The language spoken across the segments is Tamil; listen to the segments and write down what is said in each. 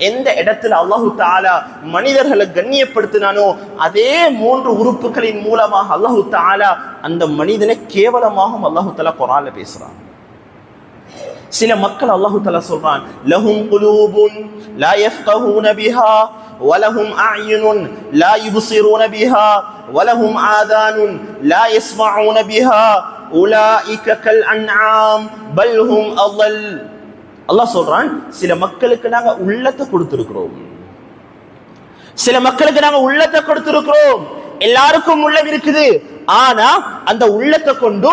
எந்த இடத்துல அல்லாஹு தஆலா மனிதர்களை கண்ணியப்படுத்தினானோ அதே 3 உறுப்புகளின் மூலமாக அல்லாஹு தஆலா அந்த மனிதனை கேவலமாகவும் அல்லாஹு தஆலா குர்ஆன்ல பேசுறான். சில மக்கள் அல்லாஹு தஆலா சொல்றான், லஹும் குலூபுன் லா யஃப்கஹூன பிஹா வலஹும் அஅயுனுன் லா யுப்ஸிரூன பிஹா வலஹும் ஆதானுன் லா யஸ்மஊன பிஹா உலாயிக கல் அன்ஆம் பல் ஹும் அضل. அல்லாஹ் சொல்றான், சில மக்களுக்கு நாங்க உள்ளத்தை கொடுத்திருக்கிறோம். சில மக்களுக்கு நாங்க உள்ளத்தை கொடுத்திருக்கிறோம். எல்லாருக்கும் உள்ளம் இருக்குது, ஆனா அந்த உள்ளத்தை கொண்டு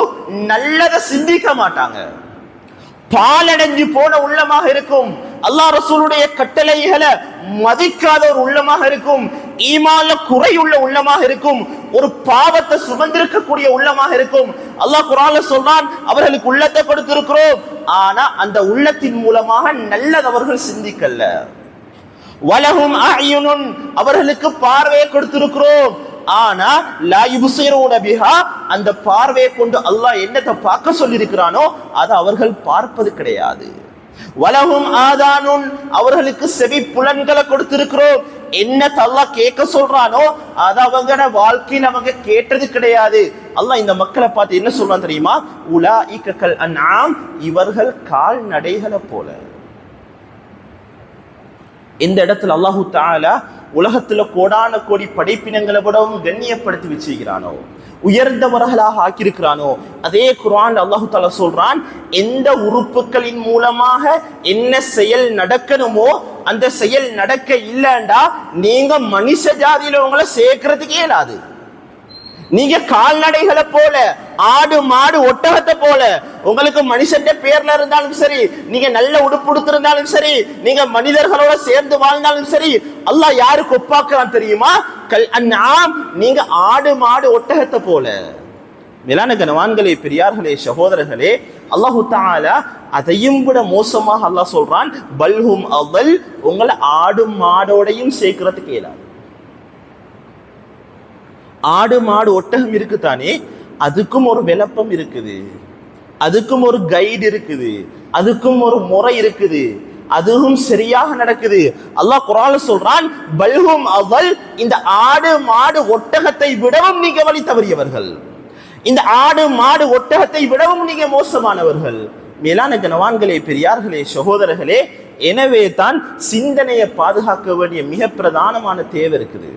நல்லதை சிந்திக்க மாட்டாங்க. பாலடைஞ்சு போன உள்ளமாக இருக்கும். அல்லாஹ் ரசூலுடைய கட்டளைகளை மதிக்காத ஒரு உள்ளமாக இருக்கும். ஈமான்ல குறையுள்ள உள்ளமாக இருக்கும். ஒரு பாவத்தை சுமந்திருக்கக்கூடிய உள்ளமாக இருக்கும். அல்லாஹ் குர்ஆன்ல சொல்றான், அவர்களுக்கு உள்ளத்தை கொடுத்திருக்கிறோம், ஆனா அந்த உள்ளத்தின் மூலமாக நல்லது அவர்கள் சிந்திக்கல. வலஹும் அஅயுனுன், அவர்களுக்கு பார்வையை கொடுத்திருக்கிறோம், ஆனா லா யுப்ஸிரூன பிஹா, அந்த பார்வையை கொண்டு அல்லாஹ் என்னத்தை பார்க்க சொல்லி இருக்கிறானோ அதை அவர்கள் பார்ப்பது கிடையாது. வலஹும் ஆதானுன், அவர்களுக்கு செவி புலன்களை கொடுத்திருக்கிறோம், என்னத்தை அல்லாஹ் கேட்க சொல்றானோ அதை அவங்க வாழ்க்கையில் அவங்க கேட்டது கிடையாது. அல்லாஹ் இந்த மக்களை பார்த்து என்ன சொல்றான் தெரியுமா? உலாயிக கல் அன்ஆம், இவர்கள் கால்நடைகளை போல. இந்த இடத்துல அல்லாஹு தஆலா உலகத்துல கோடான கோடி படைப்பினங்களை விடவும் கண்ணியப்படுத்தி வச்சிருக்கிறானோ, உயர்ந்தவர்களாக ஆக்கியிருக்கிறானோ, அதே குர்ஆன்ல அல்லாஹு தஆலா சொல்றான், எந்த உறுப்புகளின் மூலமாக என்ன செயல் நடக்கணுமோ அந்த செயல் நடக்க இல்லைண்டா நீங்க மனுஷ ஜாதியில உங்களை சேர்க்கறதுக்கே இயலாது. நீங்க கால்நடைகளை போல, ஆடு மாடு ஒட்டகத்தை போல, உங்களுக்கு மனுஷன் பேர்ல இருந்தாலும் சரி, நீங்க நல்ல உடுப்பு இருந்தாலும் சரி, நீங்க மனிதர்களோட சேர்ந்து வாழ்ந்தாலும் சரி, அல்லாஹ் யாருக்கு ஒப்பாக்குறான் தெரியுமா? கல் அன்ஆம், நீங்க ஆடு மாடு ஒட்டகத்தை போல. மேலான கனவான்களே, பெரியார்களே, சகோதரர்களே, அல்லாஹு தஆலா அதையும் விட மோசமாக அல்லாஹ் சொல்றான், பல்ஹும் அضل, உங்களை ஆடு மாடோடையும் சேர்க்கிறதுக்கு இயலாது. ஆடு மாடு ஒட்டகம் இருக்குதானே, அதுக்கும் ஒரு விளப்பம் இருக்குது, அதுக்கும் ஒரு கைடு இருக்குது, அதுக்கும் ஒரு முறை இருக்குது, அதுவும் சரியாக நடக்குது. அல்லாஹ் குர்ஆன்ல சொல்றான், பல்ஹும் அضل, இந்த ஆடு மாடு ஒட்டகத்தை விடவும் நீங்க வழி தவறியவர்கள், இந்த ஆடு மாடு ஒட்டகத்தை விடவும் நீங்க மோசமானவர்கள். மேலான கனவான்களே, பெரியார்களே, சகோதரர்களே, எனவே தான் சிந்தனையை பாதுகாக்க வேண்டிய மிக பிரதானமான தேவை இருக்குது.